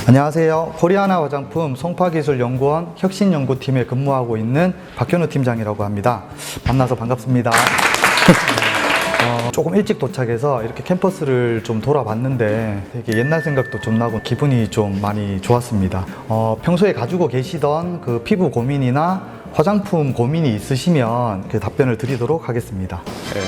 안녕하세요. 코리아나 화장품 송파기술연구원 혁신연구팀에 근무하고 있는 박현우 팀장이라고 합니다. 만나서 반갑습니다. 조금 일찍 도착해서 이렇게 캠퍼스를 좀 돌아봤는데 되게 옛날 생각도 좀 나고 기분이 좀 많이 좋았습니다. 평소에 가지고 계시던 그 피부 고민이나 화장품 고민이 있으시면 그 답변을 드리도록 하겠습니다. 네.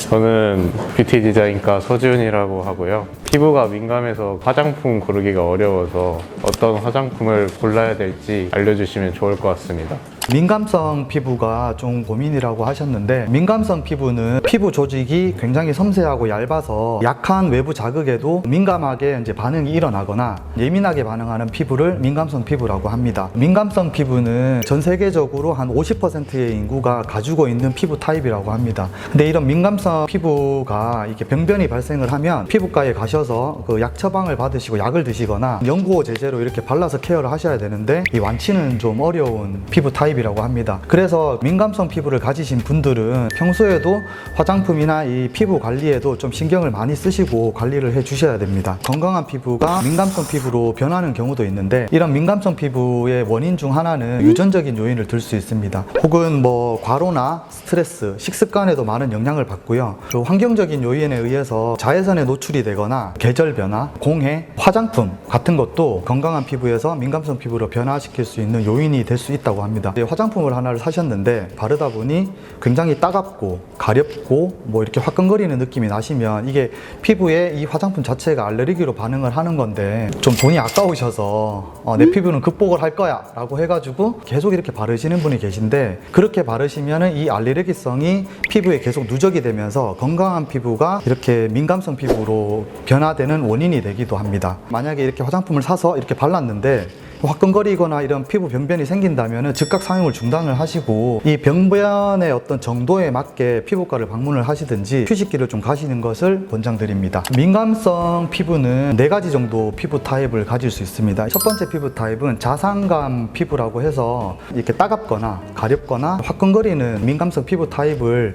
저는 뷰티 디자인과 서지훈이라고 하고요. 피부가 민감해서 화장품 고르기가 어려워서 어떤 화장품을 골라야 될지 알려주시면 좋을 것 같습니다. 민감성 피부가 좀 고민이라고 하셨는데, 민감성 피부는 피부 조직이 굉장히 섬세하고 얇아서 약한 외부 자극에도 민감하게 이제 반응이 일어나거나 예민하게 반응하는 피부를 민감성 피부라고 합니다. 민감성 피부는 전 세계적으로 한 50%의 인구가 가지고 있는 피부 타입이라고 합니다. 근데 이런 민감성 피부가 이렇게 병변이 발생을 하면 피부과에 가셔서 그 약 처방을 받으시고 약을 드시거나 연고 제제로 이렇게 발라서 케어를 하셔야 되는데, 이 완치는 좀 어려운 피부 타입이라고 합니다. 그래서 민감성 피부를 가지신 분들은 평소에도 화장품이나 이 피부 관리에도 좀 신경을 많이 쓰시고 관리를 해 주셔야 됩니다. 건강한 피부가 민감성 피부로 변하는 경우도 있는데, 이런 민감성 피부의 원인 중 하나는 유전적인 요인을 들 수 있습니다. 혹은 과로나 스트레스, 식습관에도 많은 영향을 받고요. 또 환경적인 요인에 의해서 자외선에 노출이 되거나 계절 변화, 공해, 화장품 같은 것도 건강한 피부에서 민감성 피부로 변화시킬 수 있는 요인이 될 수 있다고 합니다. 화장품을 하나를 사셨는데 바르다 보니 굉장히 따갑고 가렵고 이렇게 화끈거리는 느낌이 나시면 이게 피부에 이 화장품 자체가 알레르기로 반응을 하는 건데, 좀 돈이 아까우셔서 내 피부는 극복을 할 거야 라고 해가지고 계속 이렇게 바르시는 분이 계신데, 그렇게 바르시면 이 알레르기성이 피부에 계속 누적이 되면서 건강한 피부가 이렇게 민감성 피부로 변화되는 원인이 되기도 합니다. 만약에 이렇게 화장품을 사서 이렇게 발랐는데 화끈거리거나 이런 피부 병변이 생긴다면 즉각 사용을 중단을 하시고, 이 병변의 어떤 정도에 맞게 피부과를 방문을 하시든지 휴식기를 좀 가시는 것을 권장드립니다. 민감성 피부는 4가지 정도 피부 타입을 가질 수 있습니다. 첫 번째 피부 타입은 자상감 피부라고 해서 이렇게 따갑거나 가렵거나 화끈거리는 민감성 피부 타입을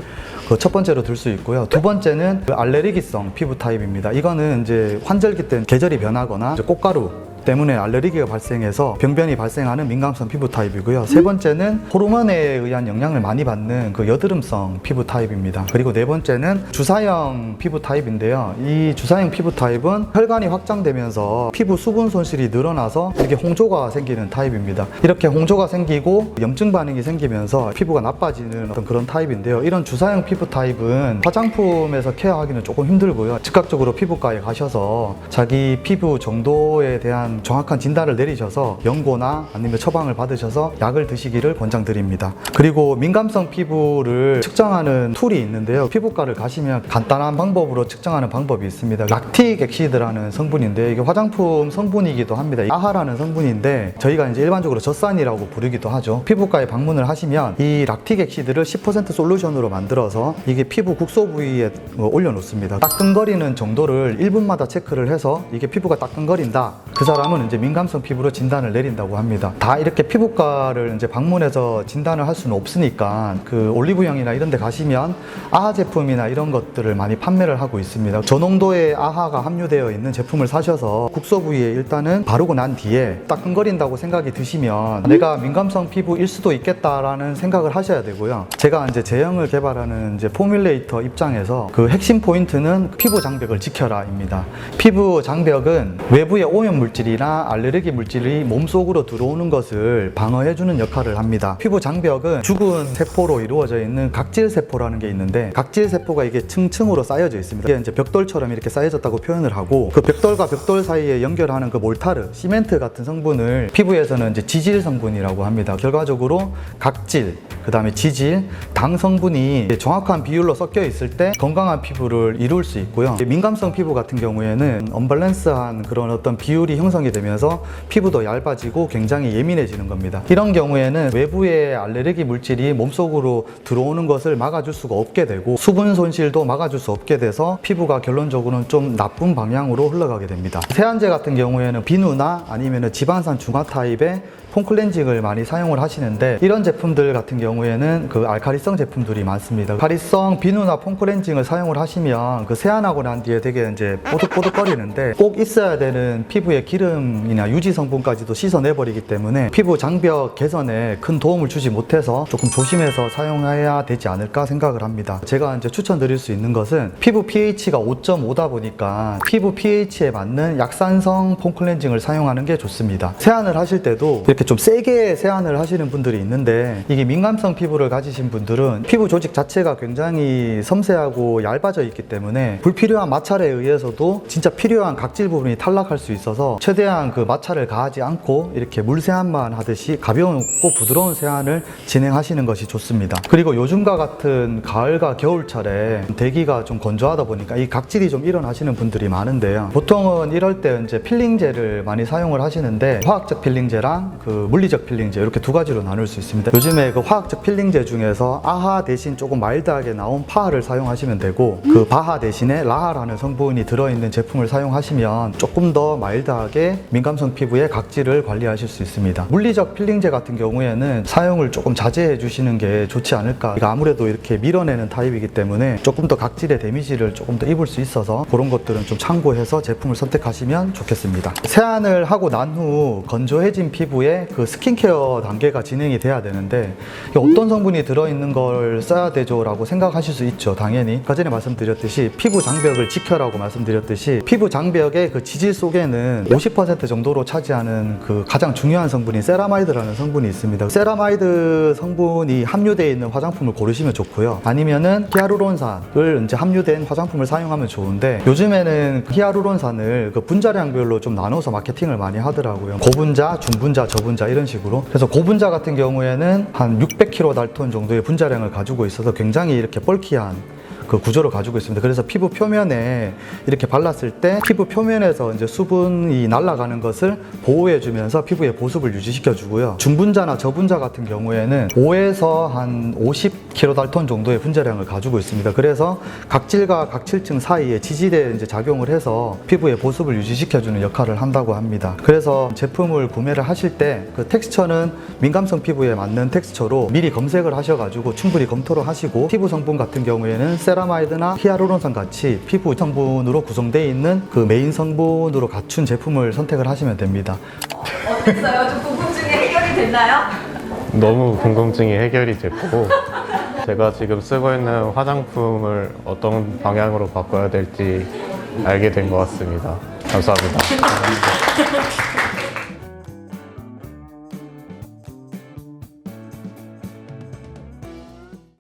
첫 번째로 들 수 있고요. 두 번째는 알레르기성 피부 타입입니다. 이거는 이제 환절기 때 계절이 변하거나 꽃가루 때문에 알레르기가 발생해서 병변이 발생하는 민감성 피부 타입이고요. 세 번째는 호르몬에 의한 영향을 많이 받는 그 여드름성 피부 타입입니다. 그리고 네 번째는 주사형 피부 타입인데요. 이 주사형 피부 타입은 혈관이 확장되면서 피부 수분 손실이 늘어나서 이렇게 홍조가 생기는 타입입니다. 이렇게 홍조가 생기고 염증 반응이 생기면서 피부가 나빠지는 어떤 그런 타입인데요. 이런 주사형 피부 타입은 화장품에서 케어하기는 조금 힘들고요. 즉각적으로 피부과에 가셔서 자기 피부 정도에 대한 정확한 진단을 내리셔서 연고나 아니면 처방을 받으셔서 약을 드시기를 권장드립니다. 그리고 민감성 피부를 측정하는 툴이 있는데요. 피부과를 가시면 간단한 방법으로 측정하는 방법이 있습니다. 락틱 액시드라는 성분인데, 이게 화장품 성분이기도 합니다. 아하라는 성분인데 저희가 이제 일반적으로 젖산이라고 부르기도 하죠. 피부과에 방문을 하시면 이 락틱 액시드를 10% 솔루션으로 만들어서 이게 피부 국소 부위에 올려놓습니다. 따끔거리는 정도를 1분마다 체크를 해서 이게 피부가 따끔거린다, 그 사람은 이제 민감성 피부로 진단을 내린다고 합니다. 다 이렇게 피부과를 이제 방문해서 진단을 할 수는 없으니까 그 올리브영이나 이런 데 가시면 아하 제품이나 이런 것들을 많이 판매를 하고 있습니다. 저농도의 아하가 함유되어 있는 제품을 사셔서 국소 부위에 일단은 바르고 난 뒤에 따끔거린다고 생각이 드시면 내가 민감성 피부일 수도 있겠다라는 생각을 하셔야 되고요. 제가 이제 제형을 개발하는 이제 포뮬레이터 입장에서 그 핵심 포인트는 피부 장벽을 지켜라입니다. 피부 장벽은 외부의 오염 물질이나 알레르기 물질이 몸속으로 들어오는 것을 방어해주는 역할을 합니다. 피부 장벽은 죽은 세포로 이루어져 있는 각질 세포라는 게 있는데, 각질 세포가 이게 층층으로 쌓여져 있습니다. 이게 이제 벽돌처럼 이렇게 쌓여졌다고 표현을 하고, 그 벽돌과 벽돌 사이에 연결하는 그 몰타르, 시멘트 같은 성분을 피부에서는 이제 지질 성분이라고 합니다. 결과적으로 각질, 그 다음에 지질, 당 성분이 정확한 비율로 섞여 있을 때 건강한 피부를 이룰 수 있고요. 민감성 피부 같은 경우에는 언밸런스한 그런 어떤 비율이 형성이 되면서 피부도 얇아지고 굉장히 예민해지는 겁니다. 이런 경우에는 외부의 알레르기 물질이 몸속으로 들어오는 것을 막아줄 수가 없게 되고, 수분 손실도 막아줄 수 없게 돼서 피부가 결론적으로는 좀 나쁜 방향으로 흘러가게 됩니다. 세안제 같은 경우에는 비누나 아니면 지방산 중화 타입의 폼 클렌징을 많이 사용을 하시는데 이런 제품들 같은 경우에는 그 알칼리성 제품들이 많습니다. 알칼리성 비누나 폼 클렌징을 사용을 하시면 그 세안하고 난 뒤에 되게 이제 뽀득뽀득거리는데 꼭 있어야 되는 피부의 기름이나 유지 성분까지도 씻어내버리기 때문에 피부 장벽 개선에 큰 도움을 주지 못해서 조금 조심해서 사용해야 되지 않을까 생각을 합니다. 제가 이제 추천드릴 수 있는 것은 피부 pH가 5.5다 보니까 피부 pH에 맞는 약산성 폼 클렌징을 사용하는 게 좋습니다. 세안을 하실 때도 이렇게 좀 세게 세안을 하시는 분들이 있는데 이게 민감성 피부를 가지신 분들은 피부 조직 자체가 굉장히 섬세하고 얇아져 있기 때문에 불필요한 마찰에 의해서도 진짜 필요한 각질 부분이 탈락할 수 있어서 최대한 그 마찰을 가하지 않고 이렇게 물 세안만 하듯이 가볍고 부드러운 세안을 진행하시는 것이 좋습니다. 그리고 요즘과 같은 가을과 겨울철에 대기가 좀 건조하다 보니까 이 각질이 좀 일어나시는 분들이 많은데요. 보통은 이럴 때 이제 필링제를 많이 사용을 하시는데 화학적 필링제랑 그 물리적 필링제 이렇게 두 가지로 나눌 수 있습니다. 요즘에 그 화학적 필링제 중에서 아하 대신 조금 마일드하게 나온 파하를 사용하시면 되고 그 바하 대신에 라하라는 성분이 들어있는 제품을 사용하시면 조금 더 마일드하게 민감성 피부의 각질을 관리하실 수 있습니다. 물리적 필링제 같은 경우에는 사용을 조금 자제해 주시는 게 좋지 않을까. 이거 아무래도 이렇게 밀어내는 타입이기 때문에 조금 더 각질의 데미지를 조금 더 입을 수 있어서 그런 것들은 좀 참고해서 제품을 선택하시면 좋겠습니다. 세안을 하고 난 후 건조해진 피부에 그 스킨케어 단계가 진행이 돼야 되는데 이게 어떤 성분이 들어있는 걸 써야 되죠 라고 생각하실 수 있죠. 당연히 아까 전에 말씀드렸듯이 피부 장벽을 지켜라고 말씀드렸듯이 피부 장벽의 그 지질 속에는 50% 정도로 차지하는 그 가장 중요한 성분인 세라마이드라는 성분이 있습니다. 세라마이드 성분이 함유되어 있는 화장품을 고르시면 좋고요. 아니면은 히아루론산을 이제 함유된 화장품을 사용하면 좋은데 요즘에는 히아루론산을 그 분자량별로 좀 나눠서 마케팅을 많이 하더라고요. 고분자, 중분자, 저분자 이런 식으로. 그래서 고분자 같은 경우에는 한 600kDalton 정도의 분자량을 가지고 있어서 굉장히 이렇게 벌키한 그 구조를 가지고 있습니다. 그래서 피부 표면에 이렇게 발랐을 때 피부 표면에서 이제 수분이 날아가는 것을 보호해 주면서 피부의 보습을 유지시켜 주고요. 중분자나 저분자 같은 경우에는 5에서 한 50kDalton 정도의 분자량을 가지고 있습니다. 그래서 각질과 각질층 사이에 지질에 이제 작용을 해서 피부의 보습을 유지시켜 주는 역할을 한다고 합니다. 그래서 제품을 구매를 하실 때 그 텍스처는 민감성 피부에 맞는 텍스처로 미리 검색을 하셔가지고 충분히 검토를 하시고 피부 성분 같은 경우에는 세라마이드나 히아루론산 같이 피부 성분으로 구성되어 있는 그 메인 성분으로 갖춘 제품을 선택을 하시면 됩니다. 어땠어요? 좀 궁금증이 해결이 됐나요? 너무 궁금증이 해결이 됐고 제가 지금 쓰고 있는 화장품을 어떤 방향으로 바꿔야 될지 알게 된 것 같습니다. 감사합니다.